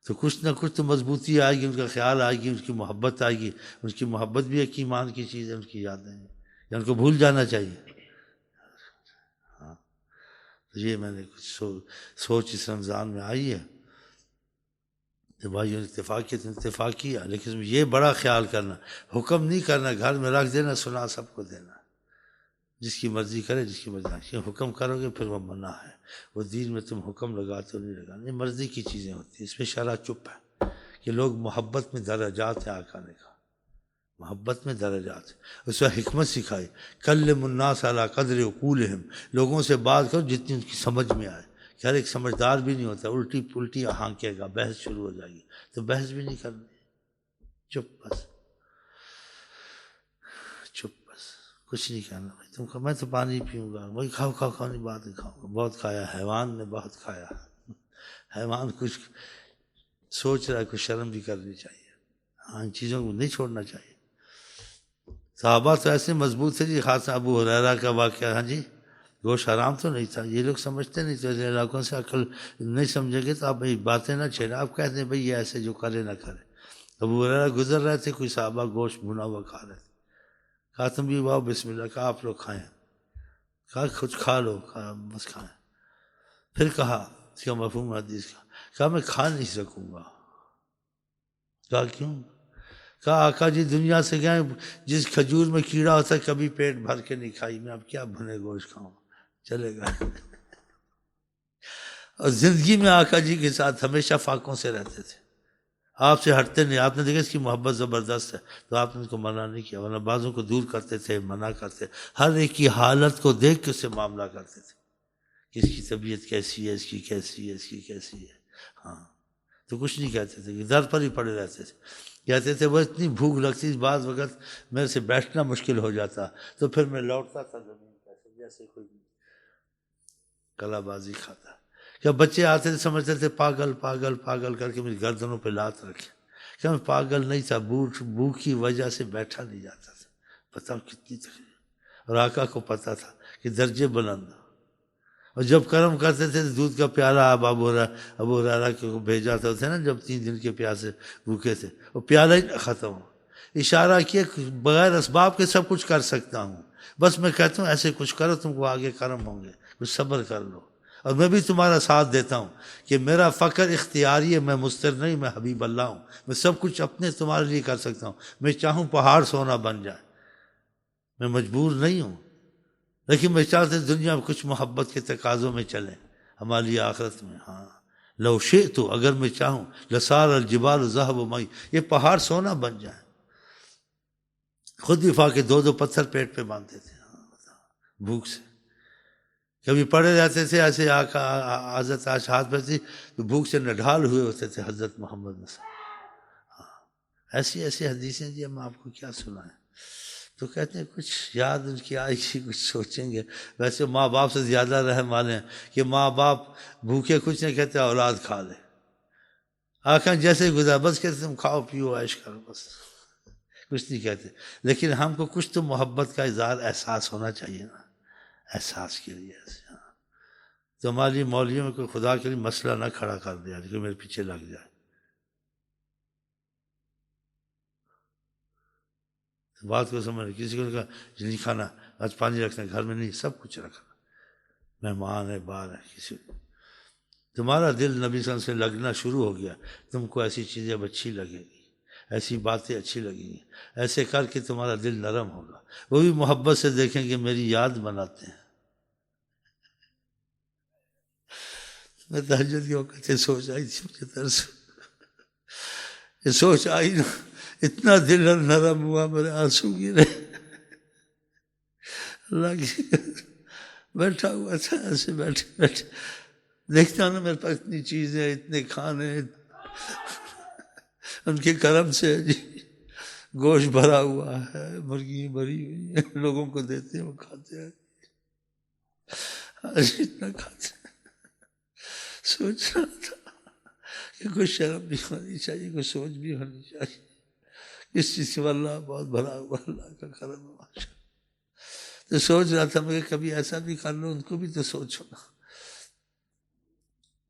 تو کچھ نہ کچھ تو مضبوطی آئے گی، ان کا خیال آئے گی، ان کی محبت آئے گی. ان کی محبت بھی ایک ایمان کی چیز ہے، ان کی یادیں ہیں، یا ان کو بھول جانا چاہیے. ہاں، تو یہ میں نے کچھ سوچ اس رمضان میں آئی ہے کہ بھائیوں نے اتفاق کیا، لیکن یہ بڑا خیال کرنا، حکم نہیں کرنا گھر میں رکھ دینا، سنا سب کو دینا، جس کی مرضی کرے جس کی مرضی نہیں. حکم کرو گے پھر وہ منع ہے. وہ دین میں تم حکم لگاتے ہو نہیں لگانے، یہ مرضی کی چیزیں ہوتی ہیں. اس میں شرع چپ ہے کہ لوگ محبت میں درجات ہیں. آقا نے کہا محبت میں درجات ہیں. اس میں حکمت سکھائی، کلم الناس علی قدر عقولہم، لوگوں سے بات کرو جتنی ان کی سمجھ میں آئے. کہ ہر ایک سمجھدار بھی نہیں ہوتا، الٹی پلٹی ہانکے گا، بحث شروع ہو جائے گی. تو بحث بھی نہیں کرنی، چپ بس، چپ بس، کچھ نہیں کہنا. بھائی تم میں تو پانی پیوں گا، وہی کھاؤ کھاؤ کھاؤ، نہیں بات نہیں کھاؤں گا. بہت کھایا، حیوان نے بہت کھایا. حیوان کچھ سوچ رہا ہے، کچھ شرم بھی کرنی چاہیے. ہاں، ان چیزوں کو نہیں چھوڑنا چاہیے. صحابہ تو ایسے مضبوط تھے جی. خاص ابو ہریرہ کا واقعہ، ہاں جی، گوشت حرام تو نہیں تھا. یہ لوگ سمجھتے نہیں تھے، علاقوں سے عقل نہیں سمجھیں گے تو آپ باتیں نہ چھیڑیں. آپ کہتے ہیں بھئی یہ ایسے جو کرے نہ کرے. ابو ہریرہ گزر رہے تھے، کوئی صحابہ گوشت بھنا ہوا کھا رہے تھے. کہا تم بھی واؤ بسم اللہ. کہا آپ لوگ کھائیں. کہا کچھ کھا لو. کہا بس کھائیں. پھر کہا، اس کا مفہوم حدیث کا، کہا میں کھا نہیں سکوں گا. کہا کیوں؟ کہا آقا جی دنیا سے گئے، جس کھجور میں کیڑا ہوتا ہے کبھی پیٹ بھر کے نہیں کھائی، میں اب کیا بھنے گوشت کھاؤں. چلے گا. اور زندگی میں آقا جی کے ساتھ ہمیشہ فاقوں سے رہتے تھے، آپ سے ہٹتے نہیں. آپ نے دیکھا اس کی محبت زبردست ہے تو آپ نے ان کو منع نہیں کیا، ورنہ بعضوں کو دور کرتے تھے، منع کرتے. ہر ایک کی حالت کو دیکھ کے اسے معاملہ کرتے تھے کہ اس کی طبیعت کیسی ہے، اس کی کیسی ہے، اس کی کیسی ہے. ہاں، تو کچھ نہیں کہتے تھے، در پر ہی پڑے رہتے تھے. کہتے تھے وہ اتنی بھوک لگتی، بعض وقت میرے سے بیٹھنا مشکل ہو جاتا تو پھر میں لوٹتا تھا زمین پر جیسے کوئی کلا بازی کھاتا. کیا بچے آتے تھے سمجھتے تھے پاگل پاگل پاگل کر کے میری گردنوں پہ لات رکھے. کیا میں پاگل نہیں تھا، بھوک کی وجہ سے بیٹھا نہیں جاتا تھا. بتاؤ کتنی تکلیف. اور آقا کو پتا تھا کہ درجے بلند. اور جب کرم کرتے تھے تو دودھ کا پیالہ ابو ہریرہ کو بھیجا تھا نا، جب 3 دن کے پیاسے بھوکے تھے، وہ پیالہ ہی نہ ختم ہو. اشارہ کیا بغیر اسباب کے سب کچھ کر سکتا ہوں، بس میں کہتا ہوں ایسے کچھ کرو، تم کو آگے کرم ہوں گے، کچھ صبر کر لو. اور میں بھی تمہارا ساتھ دیتا ہوں کہ میرا فقر اختیاری ہے، میں مستر نہیں، میں حبیب اللہ ہوں. میں سب کچھ اپنے تمہارے لیے کر سکتا ہوں. میں چاہوں پہاڑ سونا بن جائے، میں مجبور نہیں ہوں. لیکن میں چاہتے دنیا میں کچھ محبت کے تقاضوں میں چلیں ہماری آخرت میں. ہاں، لو شئت، اگر میں چاہوں، لصار الجبال ذهب معی، یہ پہاڑ سونا بن جائیں. خود دفاع کے 2 پتھر پیٹ پہ باندھتے تھے بھوک سے. کبھی پڑے رہتے تھے ایسے، آقا حضرت آج ہاتھ پہ تھی تو بھوک سے نڈھال ہوئے ہوتے تھے حضرت محمد صلی اللہ علیہ وسلم. ایسی ایسی حدیثیں جی ہم آپ کو کیا سنائیں. تو کہتے ہیں کچھ یاد ان کی آئے گی، کچھ سوچیں گے. ویسے ماں باپ سے زیادہ رحم والے ہیں کہ ماں باپ بھوکے کچھ نہیں کہتے، اولاد کھا لے. آقا جیسے گزار بس کہتے تم کھاؤ پیو عیش کرو، بس کچھ نہیں کہتے. لیکن ہم کو کچھ تو محبت کا اظہار احساس ہونا چاہیے نا، احساس کے لیے. تو ہماری مولویوں میں کوئی خدا کے لیے مسئلہ نہ کھڑا کر دیا کہ میرے پیچھے لگ جائے. بات کو سمجھ، کسی کو کہا نہیں کھانا، آج پانی رکھنا گھر میں، نہیں سب کچھ رکھنا. مہمان ہے، باہر ہے، کسی کو تمہارا دل نبی صلی اللہ علیہ وسلم سے لگنا شروع ہو گیا، تم کو ایسی چیزیں اب اچھی لگے گی، ایسی باتیں اچھی لگیں گی. ایسے کر کے تمہارا دل نرم ہوگا. وہ بھی محبت سے دیکھیں کہ میری یاد بناتے ہیں. میں تہجد کے وقت یہ سوچ آئی تھی، مجھے ترس، یہ سوچ آئی نا، اتنا دل نرم ہوا، میرے آنسو گرے. اللہ کی بیٹھا ہوا تھا ایسے، بیٹھے بیٹھے دیکھتا نا میرے پاس اتنی چیزیں، اتنے کھانے، ان کے کرم سے جی گوشت بھرا ہوا ہے، مرغی بھری ہوئی ہے، لوگوں کو دیتے ہیں وہ کھاتے ہیں. اتنا کھاتے ہیں. سوچ رہا تھا کہ کوئی شرم بھی ہونی چاہیے، کوئی سوچ بھی ہونی چاہیے. اس چیز سے اللہ بہت بھرا ہوا، اللہ کا کرم ہے ماشاءاللہ. تو سوچ رہا تھا میں کہ کبھی ایسا بھی کر لو، ان کو بھی تو سوچو نا.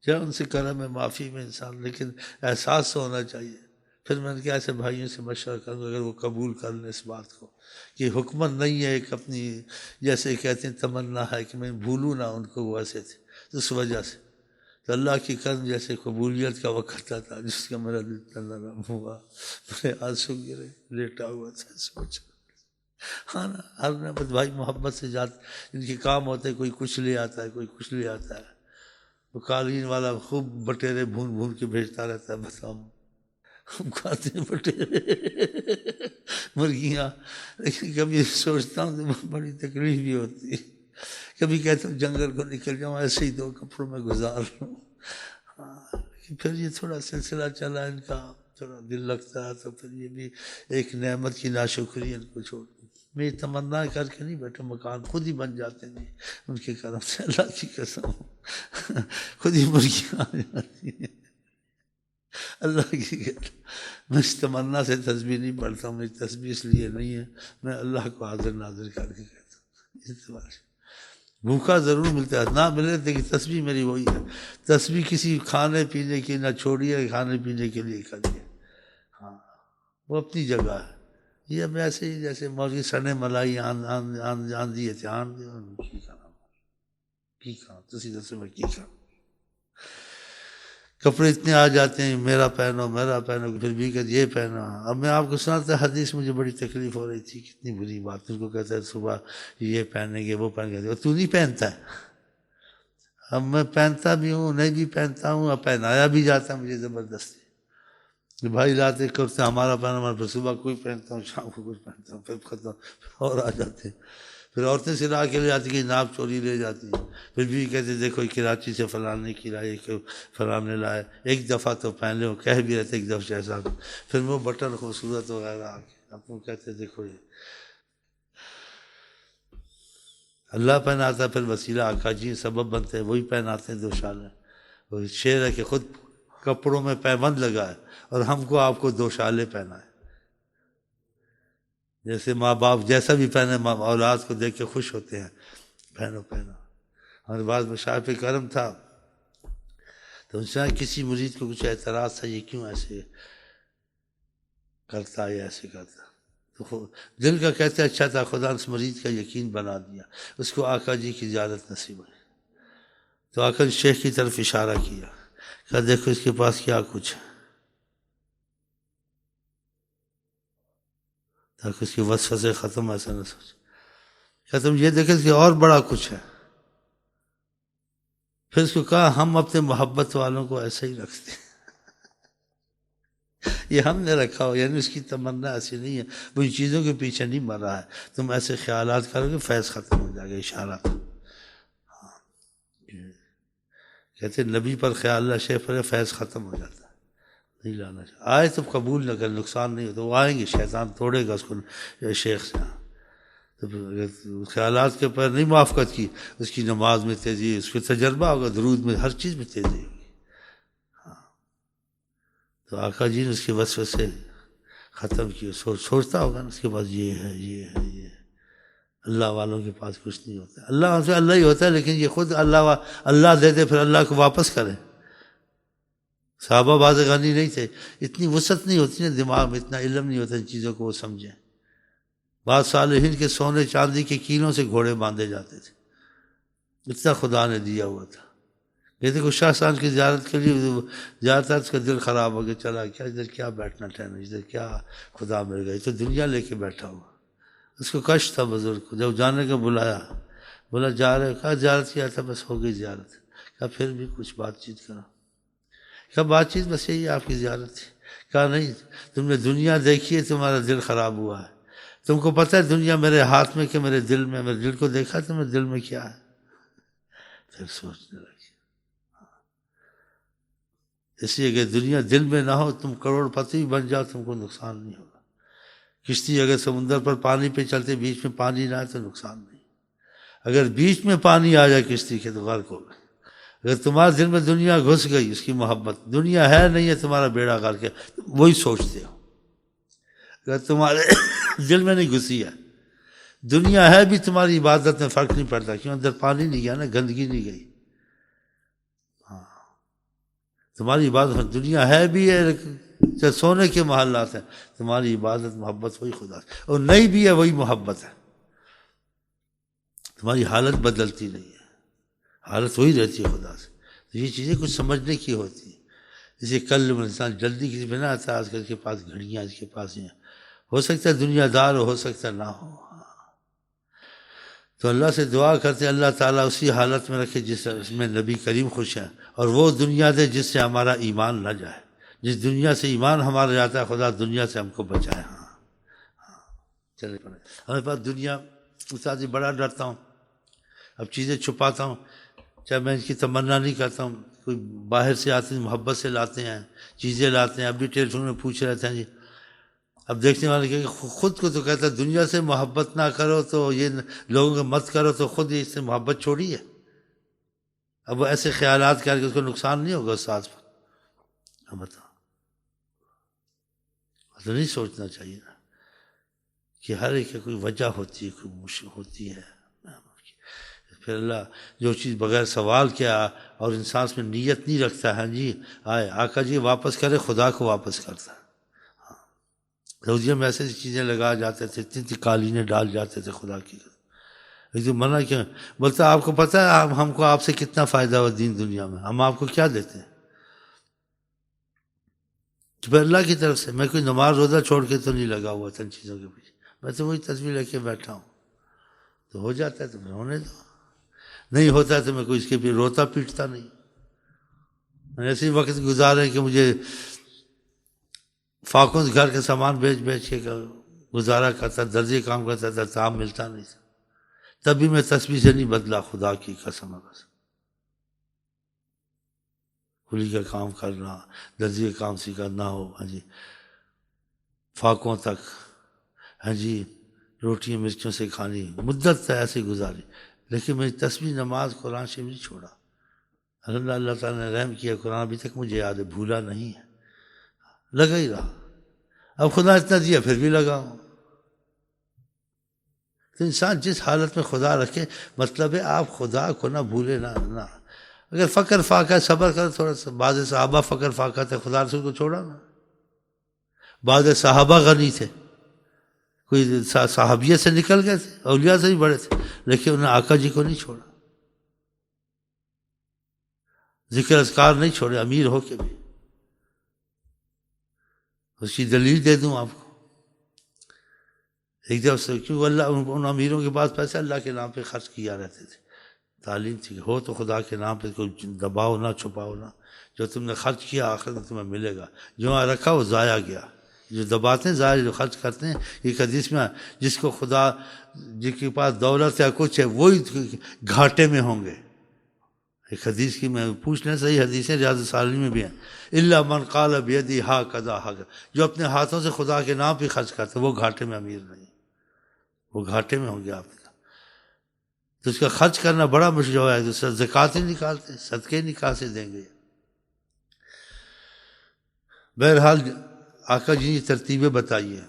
جب ان سے کرم ہے معافی میں انسان، لیکن احساس تو ہونا چاہیے۔ پھر میں نے کہا ایسے بھائیوں سے مشورہ کروں اگر وہ قبول کر لیں اس بات کو کہ حکمت نہیں ہے، ایک اپنی جیسے کہتے ہیں تمنا ہے کہ میں بھولوں نہ ان کو، وہ ایسے تھے اس وجہ سے، تو اللہ کی کرم جیسے قبولیت کا وقت آتا جس کا میرا دل اتنا نرم ہوا، میرے آنسو گرے، لیٹا ہوا تھا سوچا۔ ہاں نا، ہر نعمت بھائی محبت سے ان کے کام ہوتے ہیں، کوئی کچھ لے آتا ہے، کوئی کچھ لے آتا ہے، وہ قالین والا خوب بٹیرے بھون بھون کے بھیجتا رہتا ہے، بتاؤ ہم کھاتے ہیں بٹیرے مرغیاں، لیکن کبھی سوچتا ہوں تو بڑی تکلیف بھی ہوتی ہے، کبھی کہتا ہوں جنگل کو نکل جاؤں ایسے ہی 2 کپڑوں میں گزار لوں۔ پھر یہ تھوڑا سلسلہ چلا ان کا، تھوڑا دل لگتا ہے، تو پھر یہ بھی ایک نعمت کی ناشکری ان کو چھوڑ دی۔ میں یہ تمنا کر کے نہیں بیٹھا، مکان خود ہی بن جاتے ہیں ان کے کرم سے، اللہ کی قسم خود ہی مرغیاں آ جاتی ہیں اللہ کی قسم۔ میں اس تمنا سے تسبیح نہیں پڑھتا ہوں، میری تسبیح اس لیے نہیں ہے، میں اللہ کو حاضر ناظر کر کے کہتا ہوں اس اعتبار سے۔ بھوکا ضرور ملتا ہے، نہ ملے لیکن تسبیح میری وہی ہے، تسبیح کسی کھانے پینے کی نہ چھوڑی ہے، کھانے پینے کے لیے کریے، ہاں وہ اپنی جگہ ہے۔ یہ اب ایسے ہی جیسے مرغی سنے ملائی آندھی ہے کی کہاں تسی دسو میں کی کہاں، کپڑے اتنے آ جاتے ہیں، میرا پہنو پھر بھی کہتے یہ پہنو۔ اب میں آپ کو سناتا حدیث، مجھے بڑی تکلیف ہو رہی تھی، کتنی بری بات، ان کو کہتا ہے صبح یہ پہنیں گے وہ پہن گے، تو نہیں پہنتا ہے۔ اب میں پہنتا بھی ہوں نہیں بھی پہنتا ہوں، اب پہنایا بھی جاتا ہے مجھے زبردستی، بھائی لاتے کرتے ہمارا پہنا، پھر صبح کوئی پہنتا ہوں، شام کو کچھ پہنتا ہوں، پھر ختم، پھر اور آ جاتے ہیں، پھر عورتیں سلا کے لے جاتی کہ ناپ چوری لے جاتی ہیں، پھر بھی کہتے دیکھو کراچی سے فلاں نے لائے، فلاں نے لائے، ایک دفعہ تو پہن لے، وہ کہہ بھی رہتے ایک دفعہ ایسا، پھر وہ بٹن خوبصورت وغیرہ آ کے اب تم کہتے دیکھو یہ اللہ پہناتا ہے، پھر وسیلہ آقا جی سبب بنتے ہیں، وہی پہناتے ہیں 2 شالیں۔ وہ شعر ہے کہ خود کپڑوں میں پیبند لگا ہے اور ہم کو آپ کو 2 شالیں پہنائے، جیسے ماں باپ جیسا بھی پہنے اولاد کو دیکھ کے خوش ہوتے ہیں، پہنو۔ ہمارے بعض مشائخ پہ کرم تھا، تو ان سے کسی مرید کو کچھ اعتراض تھا یہ کیوں ایسے کرتا ہے یا ایسے کرتا، تو دل کا کہتے اچھا تھا، خدا نے اس مریض کا یقین بنا دیا، اس کو آقا جی کی زیارت نصیب ہوئی، تو آقا جی شیخ کی طرف اشارہ کیا، کہا دیکھو اس کے پاس کیا کچھ ہے، تاکہ اس کی وسوسے ختم، ایسا نہ سوچ، کہا تم یہ دیکھو اس کے اور بڑا کچھ ہے۔ پھر اس کو کہا ہم اپنے محبت والوں کو ایسے ہی رکھتے ہیں، یہ ہم نے رکھا ہو، یعنی اس کی تمنا ایسی نہیں ہے، وہ ان چیزوں کے پیچھے نہیں مر رہا ہے، تم ایسے خیالات کرو گے فیض ختم ہو جائے گا، اشارہ۔ کہتے نبی پر خیال اللہ شیخ پر فیض ختم ہو جاتا ہے، نہیں لانا چاہیے، آئے تو قبول نہ کر، نقصان نہیں ہوتا، وہ آئیں گے، شیطان توڑے گا اس کو شیخ سے، تو خیالات کے پر نہیں موافقت کی، اس کی نماز میں تیزی، اس کو تجربہ ہوگا، درود میں، ہر چیز میں تیزی ہوگی، ہاں۔ تو آقا جی نے اس کے وسوسے ختم کیے، سوچتا ہوگا نا اس کے پاس یہ ہے یہ ہے یہ ہے، اللہ والوں کے پاس کچھ نہیں ہوتا، اللہ سے اللہ ہی ہوتا ہے، لیکن یہ خود اللہ دے دے پھر اللہ کو واپس کرے۔ صحابہ باز غنی نہیں تھے، اتنی وسعت نہیں ہوتی نا دماغ میں، اتنا علم نہیں ہوتا ان چیزوں کو وہ سمجھیں، بعض صالحین کے سونے چاندی کے کینوں سے گھوڑے باندھے جاتے تھے، اتنا خدا نے دیا ہوا تھا۔ یہ دیکھو شاہ صاحب کی زیارت کے لیے جاتا اس کا دل خراب ہو گیا، چلا کیا ادھر کیا بیٹھنا ٹھہرنا، ادھر کیا خدا مل گئی، تو دنیا لے کے بیٹھا ہوا، اس کو کشٹ تھا بزرگ کو، جب جانے کا بلایا، بولا جا رہے، کہا زیارت کیا تھا، بس ہو گئی زیارت، کہا پھر بھی کچھ بات چیت کرو، کہا بات چیت بس یہی آپ کی زیارت تھی، کہا نہیں تم نے دنیا دیکھی ہے، تمہارا دل خراب ہوا ہے، تم کو پتہ ہے دنیا میرے ہاتھ میں کہ میرے دل میں، میرے دل کو دیکھا تم نے دل میں کیا ہے، پھر سوچنے لگے، اس لیے کہ دنیا دل میں نہ ہو، تم کروڑ پتی بن جاؤ، تم کو نقصان نہیں ہوگا، کشتی اگر سمندر پر پانی پہ چلتے بیچ میں پانی نہ آئے تو نقصان نہیں، اگر بیچ میں پانی آ جائے کشتی کے تو غرق ہوگا، اگر تمہارے دل میں دنیا گھس گئی، اس کی محبت، دنیا ہے نہیں ہے تمہارا بیڑا غرق ہے، وہی سوچتے ہو، اگر تمہارے دل میں نہیں گھسی ہے، دنیا ہے بھی تمہاری عبادت میں فرق نہیں پڑتا، کیوں اندر پانی نہیں گیا نا، گندگی نہیں گئی، ہاں تمہاری عبادت دنیا ہے بھی ہے، چاہے سونے کے محلات ہیں، تمہاری عبادت محبت وہی خدا سے، اور نہیں بھی ہے وہی محبت ہے، تمہاری حالت بدلتی نہیں ہے، حالت وہی رہتی ہے خدا سے۔ تو یہ چیزیں کچھ سمجھنے کی ہوتی ہیں۔ جیسے کل انسان جلدی کسی پہ نہ آتا، آج کل کے پاس گھڑیاں اس کے پاس ہیں، ہو سکتا ہے دنیا دار ہو سکتا ہے نہ ہو، تو اللہ سے دعا کرتے ہیں اللہ تعالیٰ اسی حالت میں رکھے جس میں نبی کریم خوش ہیں، اور وہ دنیا دے جس سے ہمارا ایمان نہ جائے، جس دنیا سے ایمان ہمارا جاتا ہے خدا دنیا سے ہم کو بچائے۔ ہاں چلے پڑے ہمارے پاس دنیا، استاد جی بڑا ڈرتا ہوں، اب چیزیں چھپاتا ہوں، چاہے میں اس کی تمنا نہیں کرتا ہوں، کوئی باہر سے آتے ہیں محبت سے لاتے ہیں چیزیں لاتے ہیں، اب بھی ٹیلی فون میں پوچھ رہے تھے جی، اب دیکھنے والے کہ خود کو تو کہتا ہے دنیا سے محبت نہ کرو تو یہ لوگوں کو مت کرو، تو خود اس سے محبت چھوڑی ہے، اب وہ ایسے خیالات کر کے اس کو نقصان نہیں ہوگا استاد پر؟ اب بتاؤ، تو نہیں سوچنا چاہیے نا کہ ہر ایک کی کوئی وجہ ہوتی ہے، کوئی مشکل ہوتی ہے، پھر اللہ جو چیز بغیر سوال کیا اور انسان اس میں نیت نہیں رکھتا ہے، جی آئے آقا جی واپس کرے، خدا کو واپس کرتا ہے۔ سعودیہ میں ایسے چیزیں لگا جاتے تھے، اتنی قالینیں ڈال جاتے تھے خدا کی، لیکن منع کیا بولتا آپ کو پتہ ہے ہم کو آپ سے کتنا فائدہ ہوا دین دنیا میں، ہم آپ کو کیا دیتے ہیں؟ تو پھر اللہ کی طرف سے میں کوئی نماز روزہ چھوڑ کے تو نہیں لگا ہوا تھا ان چیزوں کے پیچھے، میں تو وہی تصویر لے کے بیٹھا ہوں، تو ہو جاتا ہے تو پھر ہونے دو، نہیں ہوتا ہے تو میں کوئی اس کے بھی روتا پیٹتا نہیں۔ میں ایسے ہی وقت گزارے کہ مجھے فاقوں سے گھر کا سامان بیچ کے گزارا کرتا، درزی کام کرتا تھا، کام ملتا نہیں تھا، تب بھی میں تسبیح سے نہیں بدلا، خدا کی قسم ہے بس، کلی کا کام کرنا، درزی کا کام سیکھنا ہو، ہاں جی فاقوں تک، ہاں جی روٹیاں مرچوں سے کھانی، مدت ایسے گزاری، لیکن میں تسبیح نماز قرآن شریف نہیں چھوڑا، اللہ تعالیٰ نے رحم کیا، قرآن ابھی تک مجھے یاد ہے، بھولا نہیں ہے، لگا ہی رہا، اب خدا اتنا دیا پھر بھی لگا ہوں۔ تو انسان جس حالت میں خدا رکھے، مطلب ہے آپ خدا کو نہ بھولے نہ اگر فقر فاقہ ہے صبر کرو تھوڑا سا، بعض صحابہ فقر فاقہ تھے خدا رسول کو چھوڑا نا، بعض صحابہ غنی تھے، کوئی صحابیت سے نکل گئے تھے، اولیاء سے بھی بڑے تھے، لیکن انہوں نے آقا جی کو نہیں چھوڑا، ذکر اذکار نہیں چھوڑے، امیر ہو کے بھی۔ اس کی دلیل دے دوں آپ کو، ایک دفعہ سے کیوں اللہ ان امیروں کے پاس پیسے اللہ کے نام پہ خرچ کیا رہتے تھے، تعلیم تھی ہو تو خدا کے نام پہ کوئی دباؤ نہ چھپاؤ نہ، جو تم نے خرچ کیا آخر میں تمہیں ملے گا، جو وہاں رکھا وہ ضائع گیا، جو دباتے ہیں ضائع، جو خرچ کرتے ہیں، ایک حدیث میں جس کو خدا جس کے پاس دولت یا کچھ ہے وہی گھاٹے میں ہوں گے، ایک حدیث کی میں پوچھ لیں، صحیح حدیثیں ریاض الصالحین میں بھی ہیں، الا من قال بیدی ہاکذا ہاکذا، جو اپنے ہاتھوں سے خدا کے نام پہ خرچ کرتے وہ گھاٹے میں امیر نہیں، وہ گھاٹے میں ہوں گے آپ کا، تو اس کا خرچ کرنا بڑا مشکل ہے، تو زکوٰۃ ہی نکالتے، صدقے نکال سے دیں گے۔ بہرحال آقا جی نے ترتیبیں بتائیے،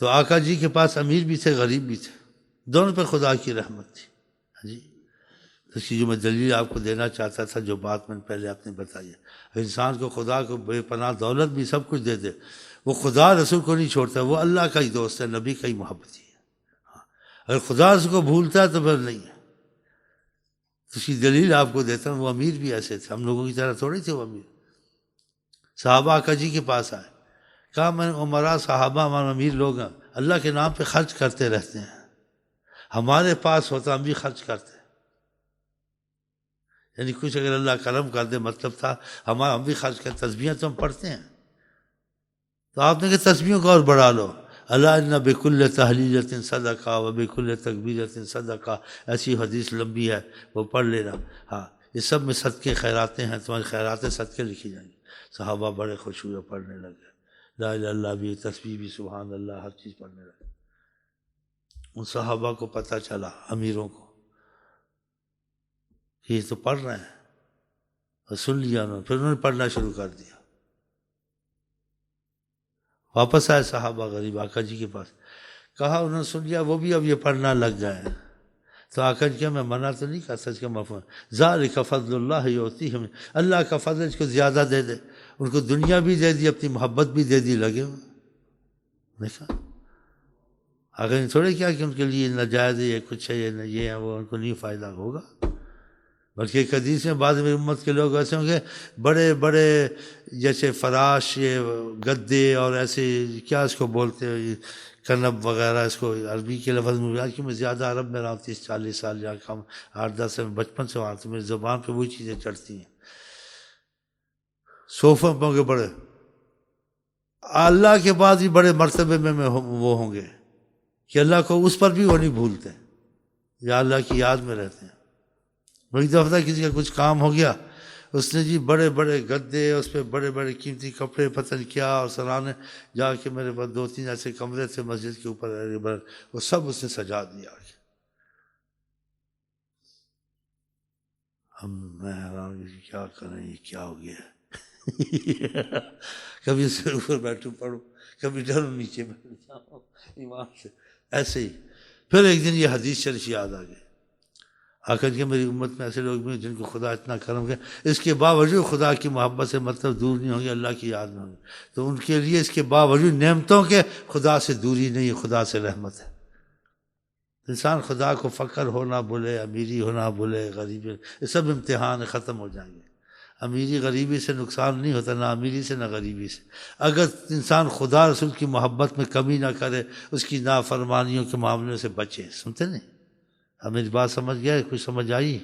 تو آقا جی کے پاس امیر بھی تھے غریب بھی تھے، دونوں پہ خدا کی رحمت تھی، ہاں جی، اس کی جو میں دلیل آپ کو دینا چاہتا تھا، جو بات میں نے پہلے آپ نے بتائی ہے، انسان کو خدا کو بے پناہ دولت بھی سب کچھ دے دے، وہ خدا رسول کو نہیں چھوڑتا، وہ اللہ کا ہی دوست ہے، نبی کا ہی محبتی ہے، اگر خدا رسول کو بھولتا ہے تو پھر نہیں ہے۔ اس کی دلیل آپ کو دیتا ہوں، وہ امیر بھی ایسے تھے، ہم لوگوں کی طرح تھوڑے تھے وہ امیر، صحابہ آقا جی کے پاس آئے، کہا میں عمرا صحابہ ہمارے امیر لوگ ہیں، اللہ کے نام پہ خرچ کرتے رہتے ہیں، ہمارے پاس ہوتا ہم بھی خرچ کرتے، یعنی کچھ اگر اللہ کرم کر دے، مطلب تھا ہم بھی خرچ کرتے، تسبیحیں تو ہم پڑھتے ہیں، تو آپ نے کہ تسبیحوں کو اور بڑھا لو، اللہ ان بکل تحلیلۃ صدقہ و بکل تکبیرۃ صدقہ، ایسی حدیث لمبی ہے وہ پڑھ لینا، ہاں یہ سب میں صدقے خیراتیں ہیں، تمہاری خیراتیں صدقے لکھی جائیں گی۔ صحابہ بڑے خوش ہوئے، پڑھنے لگے، لا الہ الا اللہ بھی، تسبیح بھی، سبحان اللہ، ہر چیز پڑھنے لگے۔ ان صحابہ کو پتہ چلا، امیروں کو، کہ یہ تو پڑھ رہے ہیں، اور سن لیا انہوں نے، پھر انہوں نے پڑھنا شروع کر دیا، واپس آئے صحابہ غریب آقا جی کے پاس، کہا انہوں نے سن لیا، وہ بھی اب یہ پڑھنا لگ گئے ہیں، تو آقا جی کیا میں منع تو نہیں کر سچ کا مفہوم ذالک فضل اللہ یؤتیہ من، اللہ کا فضل اس کو زیادہ دے دے، ان کو دنیا بھی دے دی، اپنی محبت بھی دے دی، لگے ہوئے دیکھا۔ اگر ان تھوڑے کیا کہ ان کے لیے ناجائز ہے، یہ کچھ ہے، یہ ہے وہ، ان کو نہیں فائدہ ہوگا۔ بلکہ ایک حدیث میں بعض میری امت کے لوگ ایسے ہوں گے بڑے بڑے جیسے فراش، یہ گدے اور ایسے کیا اس کو بولتے ہیں، کنب وغیرہ، اس کو عربی کے لفظ میں، کہ میں زیادہ عرب میں رہا ہوں 30-40 سال یا کم 8-10 سال، بچپن سے وہاں، تو میری زبان پہ وہی چیزیں چڑھتی ہیں۔ صوفوں پہ ہوں گے بڑے، اللہ کے بعد بھی بڑے مرتبے میں وہ ہوں گے کہ اللہ کو اس پر بھی وہ نہیں بھولتے، یا اللہ کی یاد میں رہتے ہیں۔ ایک دفعہ کسی کا کچھ کام ہو گیا، اس نے جی بڑے بڑے گدے، اس پہ بڑے بڑے قیمتی کپڑے، پتہ نہیں کیا، اور سرانے جا کے میرے پاس 2-3 ایسے کمرے تھے مسجد کے اوپر، وہ سب اس نے سجا دیا۔ ہم میں حیران کہ کیا کریں، یہ کیا ہو گیا ہے؟ کبھی اس کے اوپر بیٹھوں پڑھوں، کبھی ڈروں نیچے بیٹھ جاؤں ایمان سے، ایسے ہی۔ پھر ایک دن یہ حدیث شریف یاد آ گئی، آقا جی میری امت میں ایسے لوگ بھی ہیں جن کو خدا اتنا کرم ہے، اس کے باوجود خدا کی محبت سے مطلب دور نہیں ہوں گے، اللہ کی یاد میں ہوں گے، تو ان کے لیے اس کے باوجود نعمتوں کے خدا سے دوری نہیں ہے، خدا سے رحمت ہے۔ انسان خدا کو فقر ہونا بھولے، امیری ہونا بھولے، غریبی، یہ سب امتحان ختم ہو جائیں گے۔ امیری غریبی سے نقصان نہیں ہوتا، نہ امیری سے نہ غریبی سے۔ اگر انسان خدا رسول کی محبت میں کمی نہ کرے، اس کی نافرمانیوں کے معاملے سے بچے، سنتے نہیں؟ ہمیں بات سمجھ گیا، کچھ سمجھ آئی؟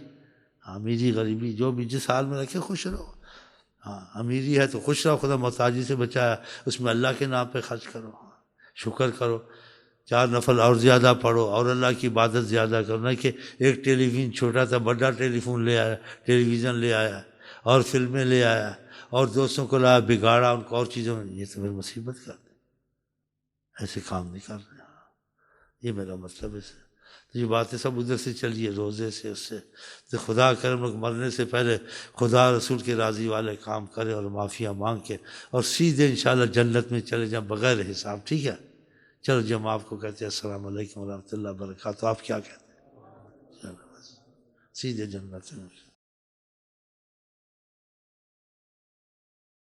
امیری غریبی جو بھی جس حال میں رکھے خوش رہو۔ ہاں امیری ہے تو خوش رہو، خدا محتاجی سے بچایا، اس میں اللہ کے نام پہ خرچ کرو، شکر کرو، 4 نفل اور زیادہ پڑھو، اور اللہ کی عبادت زیادہ کرو، نہ کہ ایک ٹیلی ویژن چھوٹا تھا بڑا ٹیلی فون لے آیا، ٹیلی ویژن لے آیا، اور فلمیں لے آیا، اور دوستوں کو لایا، بگاڑا ان کو اور چیزوں میں، یہ تو پھر مصیبت کر دیں، ایسے کام نہیں کر رہے۔ یہ میرا مطلب ہے۔ تو یہ باتیں سب ادھر سے چلیے، روزے سے، اس سے تو خدا کرم لوگ مرنے سے پہلے خدا رسول کے راضی والے کام کرے اور معافیاں مانگ کے، اور سیدھے انشاءاللہ جنت میں چلے جائیں بغیر حساب، ٹھیک ہے؟ چلو جی ہم آپ کو کہتے ہیں السلام علیکم ورحمۃ اللہ وبرکاتہ، آپ کیا کہتے ہیں؟ چلو بس سیدھے جنت میں۔